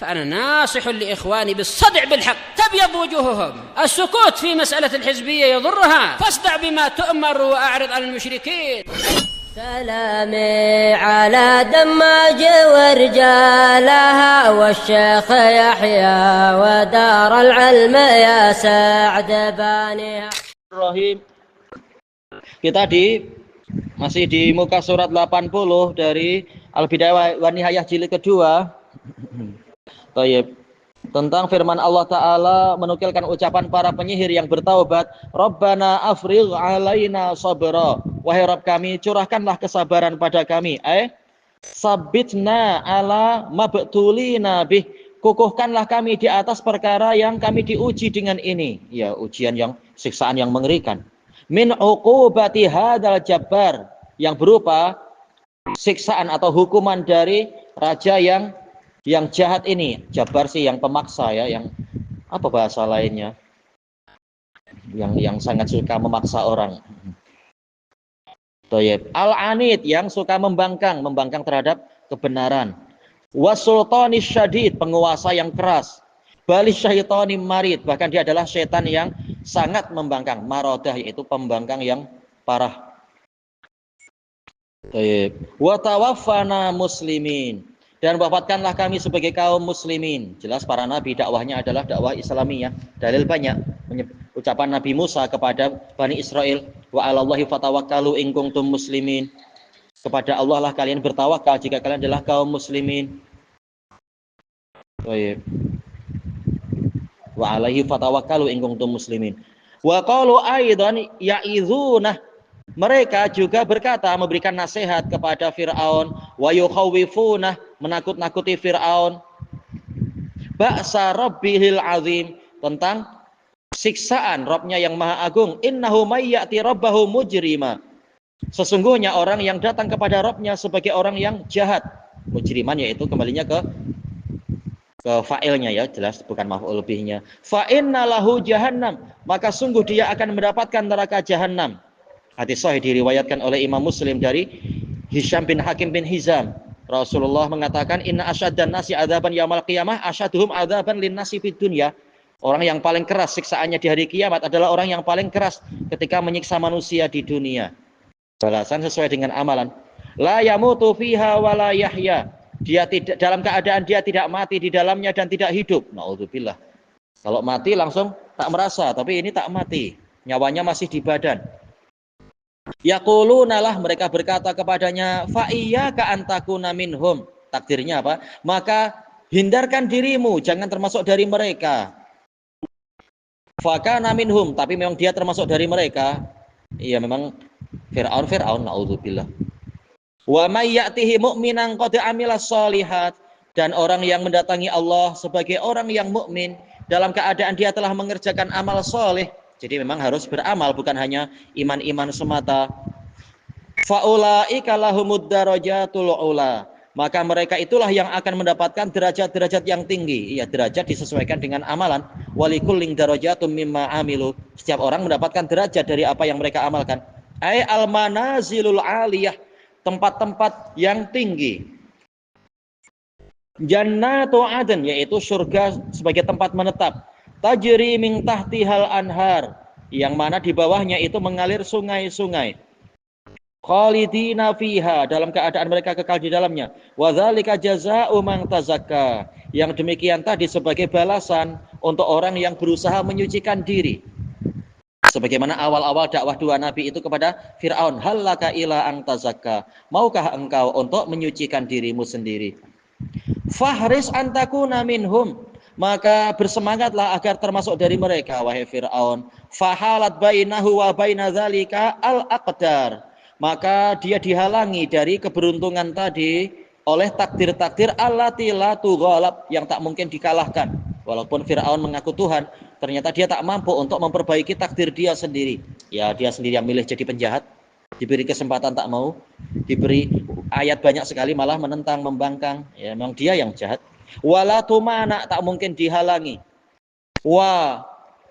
فأنا ناصح لإخواني بالصدع بالحق تبيض وجوههم. السكوت في مسألة الحزبية يضرها، فاصدع بما تؤمر وأعرض عن المشركين. سلامي على دماج ورجالها والشيخ يحيى ودار العلم يا سعد بانيها. Kita masih di muka surat 80 dari Al-Bidayah wa Nihayah jilid kedua. Tayyib. Tentang firman Allah Ta'ala menukilkan ucapan para penyihir yang bertaubat, Rabbana afrigh alaina sabra. Wahai Rabb kami, curahkanlah kesabaran pada kami. Sabitna ala mabtulina bih. Kukuhkanlah kami di atas perkara yang kami diuji dengan ini. Ya, ujian yang, siksaan yang mengerikan. Min uqubati hadzal jabbar, yang berupa siksaan atau hukuman dari raja yang jahat ini. Jabbar sih yang pemaksa ya, yang apa bahasa lainnya? Yang sangat suka memaksa orang. Thayyib. Al-anid, yang suka membangkang terhadap kebenaran. Wasultanis syadid, penguasa yang keras. Balis syaitani marid, bahkan dia adalah setan yang sangat membangkang. Marodah, yaitu pembangkang yang parah. Thayyib. Wa tawaffana muslimin, dan wafatkanlah kami sebagai kaum muslimin. Jelas para nabi dakwahnya adalah dakwah Islamiyah. Dalil banyak. Ucapan Nabi Musa kepada Bani Israel, wa 'alallahi fatawakkalu in kuntum muslimin. Kepada Allah lah kalian bertawakal jika kalian adalah kaum muslimin. Baik. Wa 'alaihi fatawakkalu in kuntum muslimin. Wa qalu aidan ya'izuna, mereka juga berkata, memberikan nasihat kepada Fir'aun, wa yukhawifuna, menakut-nakuti Fir'aun, ba'sa rabbihil azim, tentang siksaan Rabbnya yang maha agung. Innahu may ya'ti rabbahu mujrima, sesungguhnya orang yang datang kepada Rabbnya sebagai orang yang jahat. Mujriman yaitu kembalinya ke fa'ilnya ya, jelas bukan maf'ul bihnya. Fa inna lahu jahannam, maka sungguh dia akan mendapatkan neraka jahannam. Hadis sahih diriwayatkan oleh Imam Muslim dari Hisham bin Hakim bin Hizam. Rasulullah mengatakan, inna asyaddan nasi adzaban yaumil qiyamah asyaduhum adzaban linnasi fid dunya. Orang yang paling keras siksaannya di hari kiamat adalah orang yang paling keras ketika menyiksa manusia di dunia. Balasan sesuai dengan amalan. La yamutu fiha wa la yahya, dia tidak, dalam keadaan dia tidak mati di dalamnya dan tidak hidup. Naudzubillah. Kalau mati langsung tak merasa, tapi ini tak mati, nyawanya masih di badan. Yaqulunalah, mereka berkata kepadanya, fa iyyaka an takuna minhum. Takdirnya apa? Maka hindarkan dirimu, jangan termasuk dari mereka. Fa kana minhum, tapi memang dia termasuk dari mereka. Iya, memang Fir'aun, naudzubillah. Wa may ya'tihi mu'minan qad amilas shalihat, dan orang yang mendatangi Allah sebagai orang yang mukmin dalam keadaan dia telah mengerjakan amal soleh. Jadi memang harus beramal, bukan hanya iman-iman semata. Faulaika lahumud darajatul ula, maka mereka itulah yang akan mendapatkan derajat-derajat yang tinggi. Iya, derajat disesuaikan dengan amalan. Walikullin darajatum mimma amilu, setiap orang mendapatkan derajat dari apa yang mereka amalkan. Ai al-manazilul aliyah, tempat-tempat yang tinggi. Jannatu adn, yaitu surga sebagai tempat menetap. Tajri min tahtihal anhar, yang mana di bawahnya itu mengalir sungai-sungai. Khalidina fiha, dalam keadaan mereka kekal di dalamnya. Wa dzalika jazaa'u man tazakka, yang demikian tadi sebagai balasan untuk orang yang berusaha menyucikan diri. Sebagaimana awal-awal dakwah dua nabi itu kepada Fir'aun, hallaka ila an tazakka, maukah engkau untuk menyucikan dirimu sendiri? Fahris antakuna minhum, maka bersemangatlah agar termasuk dari mereka, wahai Fir'aun. Fahalat bainahu wa baina dzalika al-aqdar, maka dia dihalangi dari keberuntungan tadi oleh takdir-takdir allati la tughalab, yang tak mungkin dikalahkan. Walaupun Fir'aun mengaku Tuhan, ternyata dia tak mampu untuk memperbaiki takdir dia sendiri. Ya, dia sendiri yang milih jadi penjahat, diberi kesempatan tak mau, diberi ayat banyak sekali malah menentang, membangkang. Ya, memang dia yang jahat. Wala tumana, tak mungkin dihalangi. Wa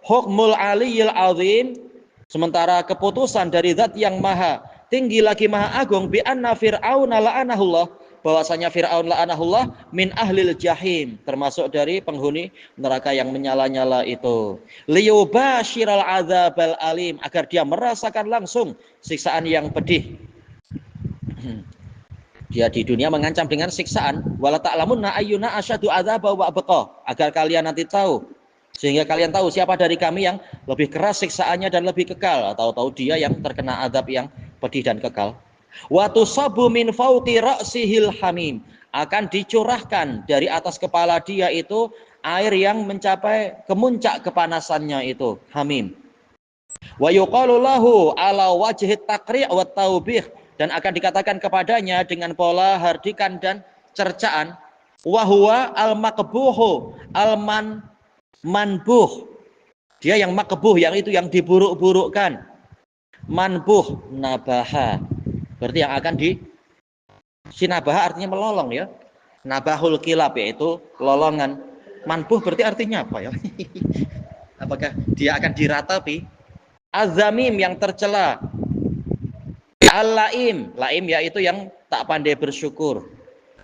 hukmul aliyil azim, sementara keputusan dari zat yang maha tinggi lagi maha agung, bi anna fir'auna la'anahullah, bahwasanya Fir'aun la'anahullah min ahlil jahim, termasuk dari penghuni neraka yang menyala-nyala itu. Liyubashiral adzabal alim, agar dia merasakan langsung siksaan yang pedih. Dia di dunia mengancam dengan siksaan, wala ta'lamunna ayyuna asyadu adzaba wa abqa, agar kalian nanti tahu, sehingga kalian tahu siapa dari kami yang lebih keras siksaannya dan lebih kekal. Tahu-tahu dia yang terkena azab yang pedih dan kekal. Wa tusabu min fauqi ra'sihil hamim, akan dicurahkan dari atas kepala dia itu air yang mencapai kemuncak kepanasannya itu, hamim. Wa yuqalu lahu ala wajhi taqri' wa taubih, dan akan dikatakan kepadanya dengan pola hardikan dan cercaan, wa huwa al-maqbuhu al-manbuh, dia yang makbuh, yang itu yang diburuk-burukkan. Manbuh nabaha, berarti yang akan sinabaha artinya melolong ya. Nabahul kilab, yaitu lolongan. Manbuh berarti artinya apa ya? Apakah dia akan diratapi? Azamim, yang tercela. Al-laim, laim yaitu yang tak pandai bersyukur.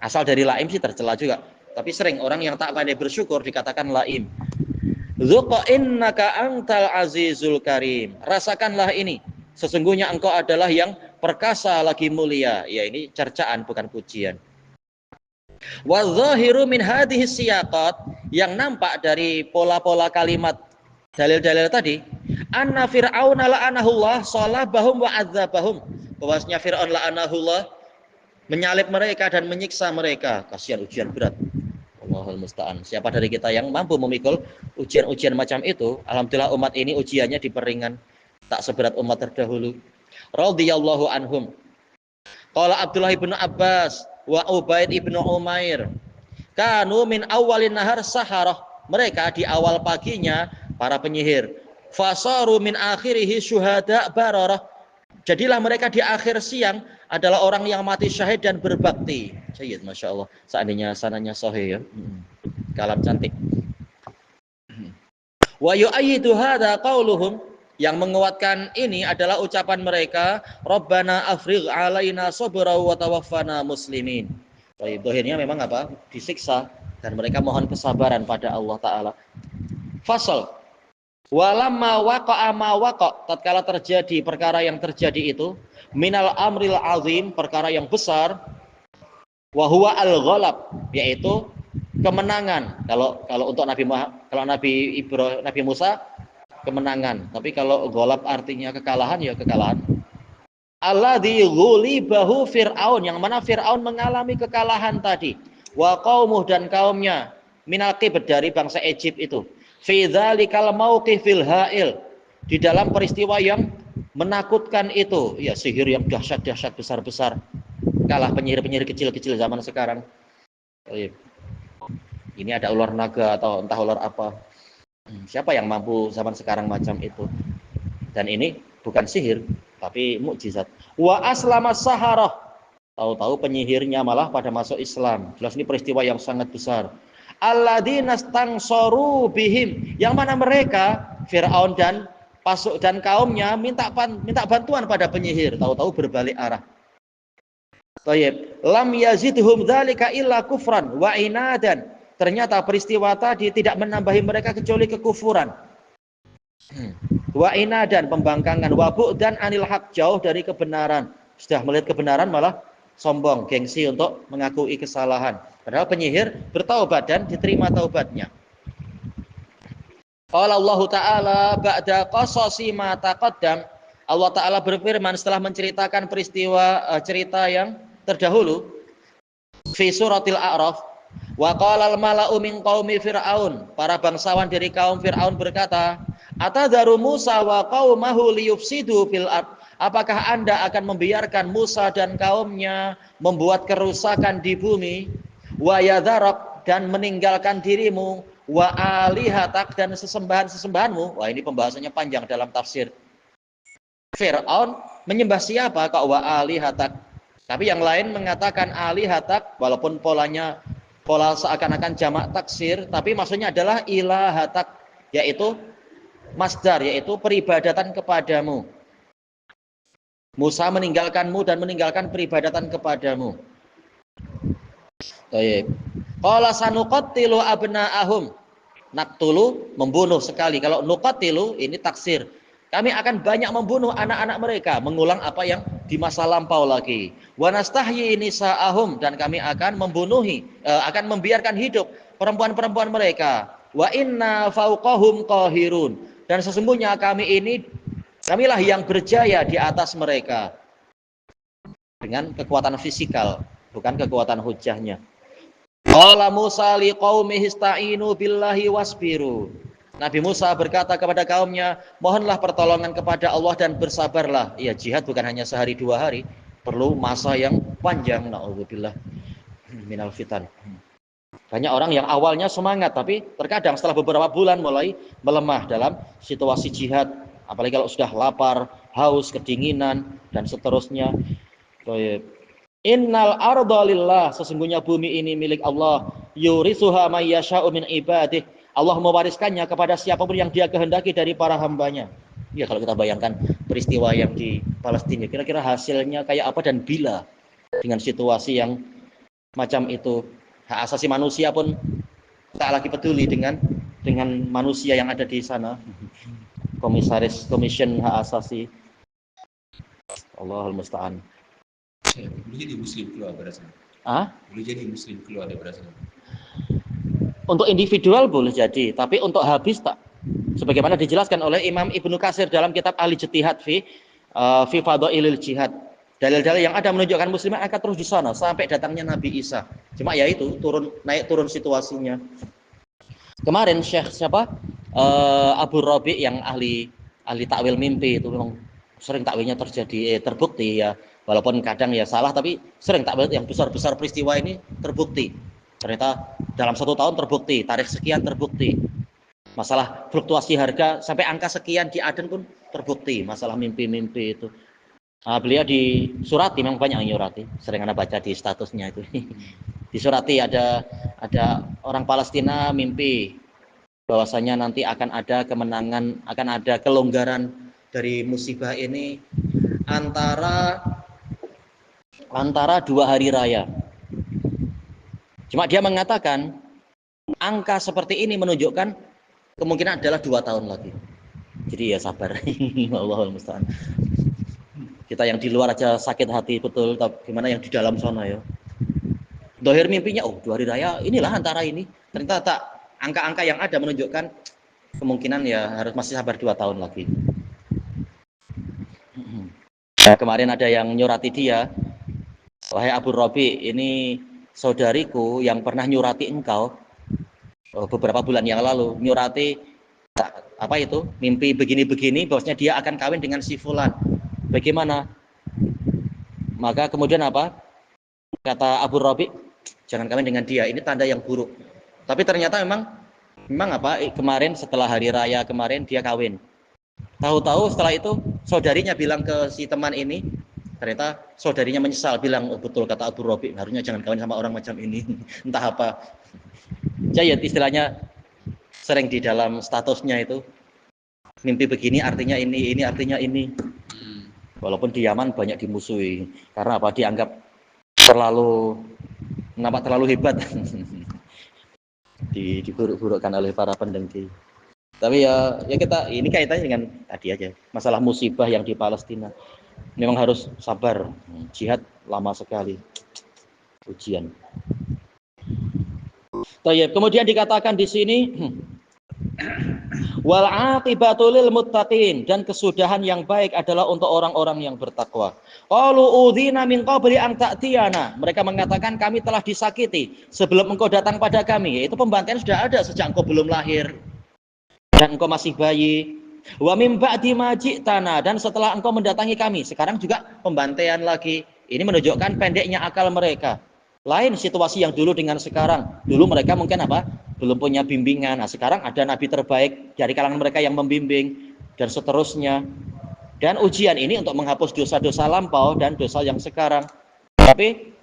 Asal dari laim sih tercela juga, tapi sering orang yang tak pandai bersyukur dikatakan laim. Dzuqa innaka antal azizul karim, rasakanlah ini, sesungguhnya engkau adalah yang perkasa lagi mulia. Ya, ini cercaan bukan pujian. Wa dhahiru min hadhihi siyaqat, yang nampak dari pola-pola kalimat dalil-dalil tadi, anna fir'aun la'anahullah salabahum wa adzabahum, bahwasanya Fir'aun la'anahullah menyalib mereka dan menyiksa mereka. Kasihan, ujian berat. Allahul musta'an. Siapa dari kita yang mampu memikul ujian-ujian macam itu? Alhamdulillah umat ini ujiannya diperingan, tak seberat umat terdahulu. Radhiyallahu anhum. Qala Abdullah ibnu Abbas wa Ubaid ibnu Umair, kanu min awalin nahar saharah, mereka di awal paginya para penyihir. Fasaru min akhirihi syuhada bararah, jadilah mereka di akhir siang adalah orang yang mati syahid dan berbakti. Sayyid, Masya Allah. Seandainya sananya sahih ya. Kalam cantik. Wa yu'ayyidu hadha qauluhum, yang menguatkan ini adalah ucapan mereka, Rabbana afrigh alaina sabra wa tawaffana muslimin. Baik, dohirnya memang apa? Disiksa, dan mereka mohon kesabaran pada Allah Ta'ala. Fasal. Walamma waqa'a ma waqa', tatkala terjadi perkara yang terjadi itu, minal amril azim, perkara yang besar, wa huwa al-ghalab, yaitu kemenangan. Kalau untuk Nabi Musa kemenangan, tapi kalau ghalab artinya kekalahan, ya kekalahan. Alladzi ghulibahu Fir'aun, yang mana Fir'aun mengalami kekalahan tadi, wa qaumuh, dan kaumnya, minal qibd, dari bangsa Egypt itu. Fi dzalikal mauqifil ha'il, di dalam peristiwa yang menakutkan itu, ya, sihir yang dahsyat-dahsyat, besar-besar, kalah penyihir-penyihir kecil-kecil zaman sekarang. Ini ada ular naga atau entah ular apa. Siapa yang mampu zaman sekarang macam itu? Dan ini bukan sihir, tapi mukjizat. Wa aslama saharah, tahu-tahu penyihirnya malah pada masuk Islam. Jelas ini peristiwa yang sangat besar. Alladzina stangsaru bihim, yang mana mereka Fir'aun dan kaumnya minta bantuan pada penyihir, tahu-tahu berbalik arah. Thayyib, lam yazidhum dzalika illa kufran wa inadan, ternyata peristiwa tadi tidak menambahi mereka kecuali kekufuran. Wa inadan, pembangkangan, wa bu'dan anil haq, jauh dari kebenaran. Sudah melihat kebenaran malah sombong, gengsi untuk mengakui kesalahan. Padahal penyihir bertaubat dan diterima taubatnya. Qala Allah Ta'ala ba'da qasasi ma taqaddam, Allah Ta'ala berfirman setelah menceritakan peristiwa cerita yang terdahulu, fi suratil A'raf, wa qala al-mala'u min qaumi Fir'aun, para bangsawan dari kaum Fir'aun berkata, atadharu Musa wa qaumahu liyufsidu fil ard, apakah Anda akan membiarkan Musa dan kaumnya membuat kerusakan di bumi, wa yadharak, dan meninggalkan dirimu, wa alihatak, dan sesembahan-sesembahanmu. Wah, ini pembahasannya panjang dalam tafsir. Fir'aun menyembah siapa? Kok wa alihatak? Tapi yang lain mengatakan alihatak, walaupun pola seakan-akan jamak taksir, tapi maksudnya adalah ilahatak, yaitu masdar, yaitu peribadatan kepadamu. Musa meninggalkanmu dan meninggalkan peribadatan kepadamu. Baik. Qala sanuqattilu abna'ahum. Naqtulu membunuh sekali. Kalau nuqattilu ini taksir. Kami akan banyak membunuh anak-anak mereka, mengulang apa yang di masa lampau lagi. Wa nastahyi nisa'ahum, dan kami akan akan membiarkan hidup perempuan-perempuan mereka. Wa inna fauqahum qahirun, dan sesungguhnya kamilah yang berjaya di atas mereka dengan kekuatan fisikal, bukan kekuatan hujahnya. Qala Musa liqaumihi ista'inu billahi wasbiru. Nabi Musa berkata kepada kaumnya, mohonlah pertolongan kepada Allah dan bersabarlah. Ya, jihad bukan hanya sehari dua hari, perlu masa yang panjang. Na'udzubillah minal fitan. Banyak orang yang awalnya semangat, tapi terkadang setelah beberapa bulan mulai melemah dalam situasi jihad. Apalagi kalau sudah lapar, haus, kedinginan, dan seterusnya. Innal arda lillah, sesungguhnya bumi ini milik Allah. Yurithuha may yasha'u min ibadih. Allah mewariskannya kepada siapapun yang dia kehendaki dari para hambanya. Ya, kalau kita bayangkan peristiwa yang di Palestina, kira-kira hasilnya kayak apa dan bila dengan situasi yang macam itu, hak asasi manusia pun tak lagi peduli dengan manusia yang ada di sana. Komisen hak asasi. Allahul musta'an. Boleh jadi muslim keluar berasa. Boleh jadi muslim keluar dari berasa. Untuk individual boleh jadi, tapi untuk habis tak. Sebagaimana dijelaskan oleh Imam Ibnu Katsir dalam kitab Al-Ijtihad fi Fadhailil Jihad. Dalil-dalil yang ada menunjukkan muslimin akan terus di sana sampai datangnya Nabi Isa. Cuma ya itu naik turun situasinya. Kemarin Syekh Abu Rabi yang ahli takwil mimpi itu memang sering takwilnya terbukti ya. Walaupun kadang ya salah, tapi sering takwil yang besar-besar peristiwa ini terbukti. Ternyata dalam 1 tahun terbukti, tarikh sekian terbukti. Masalah fluktuasi harga sampai angka sekian di Aden pun terbukti. Masalah mimpi-mimpi itu. Beliau di surati, memang banyak yang nyurati. Sering Anda baca di statusnya itu. Di surati ada orang Palestina mimpi bahwasanya nanti akan ada kemenangan, akan ada kelonggaran dari musibah ini antara 2 hari raya. Cuma dia mengatakan angka seperti ini menunjukkan kemungkinan adalah 2 tahun lagi. Jadi ya sabar. Allahul musta'an. Kita yang di luar aja sakit hati betul, tapi gimana yang di dalam sana ya. Dohir mimpinya, 2 hari raya inilah antara ini. Ternyata tak, angka-angka yang ada menunjukkan kemungkinan ya harus masih sabar 2 tahun lagi. Kemarin ada yang nyurati dia, wahai Abu Rabi, ini saudariku yang pernah nyurati engkau beberapa bulan yang lalu, nyurati mimpi begini-begini, bahwasanya dia akan kawin dengan si fulan. Bagaimana? Maka kemudian apa? Kata Abu Rabi, jangan kawin dengan dia, ini tanda yang buruk. Tapi ternyata memang kemarin setelah hari raya kemarin dia kawin. Tahu-tahu setelah itu saudarinya bilang ke si teman ini, ternyata saudarinya menyesal, bilang, betul kata Abu Rabi, harusnya jangan kawin sama orang macam ini. Entah apa. Jayat istilahnya sering di dalam statusnya itu, mimpi begini artinya ini artinya ini. Walaupun di Yaman banyak dimusuhi. Karena apa? Dianggap terlalu hebat. Diburuk-burukkan oleh para pendengki. Tapi ya kita, ini kaitannya dengan tadi aja. Masalah musibah yang di Palestina. Memang harus sabar. Jihad lama sekali. Ujian. Kemudian dikatakan di sini wal aqibatu lil muttaqin, dan kesudahan yang baik adalah untuk orang-orang yang bertakwa. Qalu udzina min qabli an ta'tiyana, mereka mengatakan kami telah disakiti sebelum engkau datang pada kami, yaitu pembantaian sudah ada sejak engkau belum lahir dan engkau masih bayi. Wa min ba'di ma ji'tana, dan setelah engkau mendatangi kami, sekarang juga pembantaian lagi. Ini menunjukkan pendeknya akal mereka. Lain situasi yang dulu dengan sekarang. Dulu mereka mungkin belum punya bimbingan. Nah, sekarang ada nabi terbaik dari kalangan mereka yang membimbing dan seterusnya. Dan ujian ini untuk menghapus dosa-dosa lampau dan dosa yang sekarang. Tapi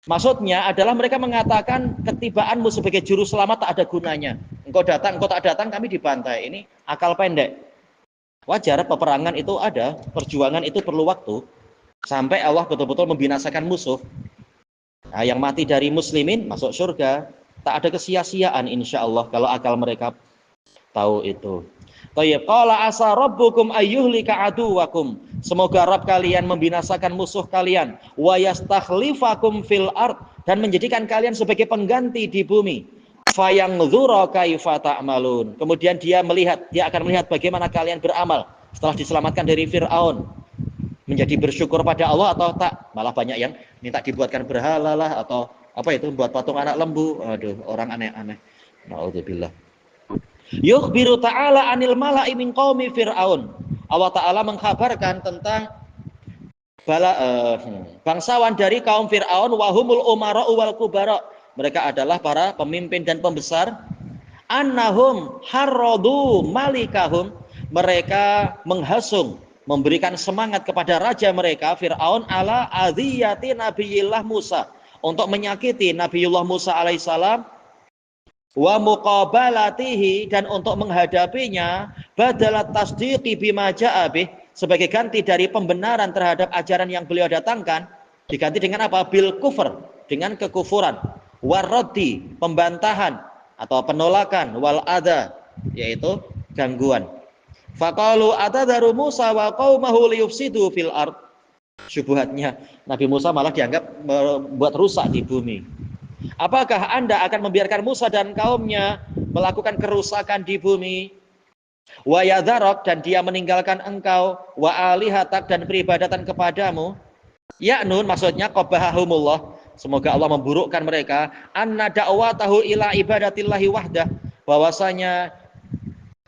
maksudnya adalah mereka mengatakan ketibaanmu sebagai juru selamat tak ada gunanya. Engkau datang, engkau tak datang, kami dibantai. Ini akal pendek. Wajar, peperangan itu ada, perjuangan itu perlu waktu sampai Allah betul-betul membinasakan musuh. Nah, yang mati dari muslimin masuk surga. Tak ada kesia-siaan insya Allah kalau akal mereka tahu itu. Thayyib, qala asa rabbukum ayyuhlika aduwakum. Semoga Rabb kalian membinasakan musuh kalian, wa yastakhlifakum fil ard, dan menjadikan kalian sebagai pengganti di bumi. Fayanzura kaifa ta'malun. Kemudian dia akan melihat bagaimana kalian beramal setelah diselamatkan dari Firaun. Menjadi bersyukur pada Allah atau tak? Malah banyak yang minta dibuatkan berhala lah, atau apa itu, buat patung anak lembu. Aduh, orang aneh-aneh. Na'udzubillah. Yukhbiru ta'ala anil mala'i min qaumi Fir'aun. Allah Ta'ala mengkhabarkan tentang bangsawan dari kaum Fir'aun, wahumul umara'u wal kubara. Mereka adalah para pemimpin dan pembesar. Annahum harradu malikahum. Mereka menghasung, memberikan semangat kepada raja mereka Fir'aun ala adhiyati Nabiyillah Musa, untuk menyakiti Nabiullah Musa alaihissalam, wa muqabalatihi, dan untuk menghadapinya, badalat tasdiqi bima ja'abih, sebagai ganti dari pembenaran terhadap ajaran yang beliau datangkan, diganti dengan apa? Bil kufur, dengan kekufuran, warraddi, pembantahan atau penolakan, wal adha, yaitu gangguan. Faqalu atadharu Musa wa qaumahu liyufsidu fil ard. Syubhatnya, Nabi Musa malah dianggap membuat rusak di bumi. Apakah Anda akan membiarkan Musa dan kaumnya melakukan kerusakan di bumi? Wa yadharok, dan dia meninggalkan engkau, wa alihatak, dan peribadatan kepadamu. Ya'nun, maksudnya qabahahumullah, semoga Allah memburukkan mereka. Anna da'watahu ila ibadatillahi wahdah, bahwasanya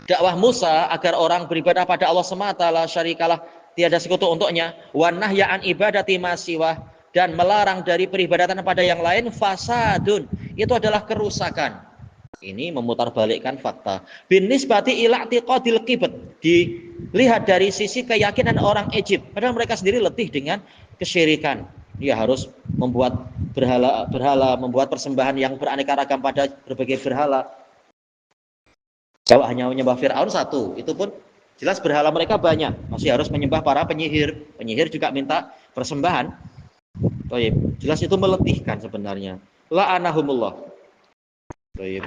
dakwah Musa agar orang beribadah pada Allah semata, la syarikalah, tiada sekutu untuknya, wa nahya an ibadati masiwah, dan melarang dari peribadatan pada yang lain, fasadun, itu adalah kerusakan. Ini memutarbalikkan fakta. Bin nisbati ila i'tiqadil qibd, dilihat dari sisi keyakinan orang Egypt, padahal mereka sendiri letih dengan kesyirikan. Dia harus membuat berhala, membuat persembahan yang beraneka ragam pada berbagai berhala. Kalau hanya menyembah Fir'aun satu, itu pun jelas berhala mereka banyak. Masih harus menyembah para penyihir. Penyihir juga minta persembahan. Jelas itu meletihkan sebenarnya. La'anahumullah.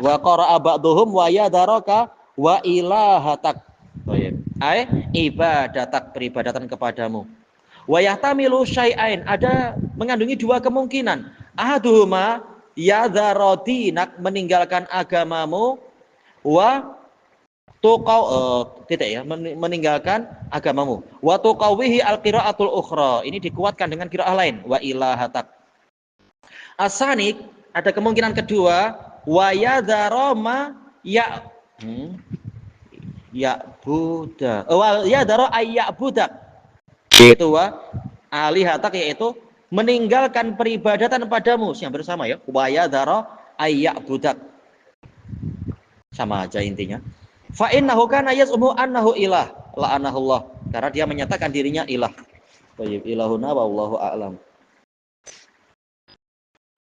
Wa qara'a ba'duhum wa yadaraka wa ilahatak. Ai ibadatak, peribadatan kepadamu. Wa yahtamilu syai'ain, ada mengandungi dua kemungkinan. Ahaduhuma yadharodinak, meninggalkan agamamu, wa meninggalkan agamamu, wa tuqawihi al-qira'atul ukhra, ini dikuatkan dengan qiraah lain, wa ilahatak. Asani, ada kemungkinan kedua, wa yadharama wa yadhara ayyabudak, yaitu wa alihatak, yaitu meninggalkan peribadatan padamu, yang bersama ya, wa yadhara ayyabudak, sama aja intinya. Fa innahu kana yaz'umu annahu ilah, la'anahullah, karena dia menyatakan dirinya ilah. Baik, ilahuna wallahu a'lam.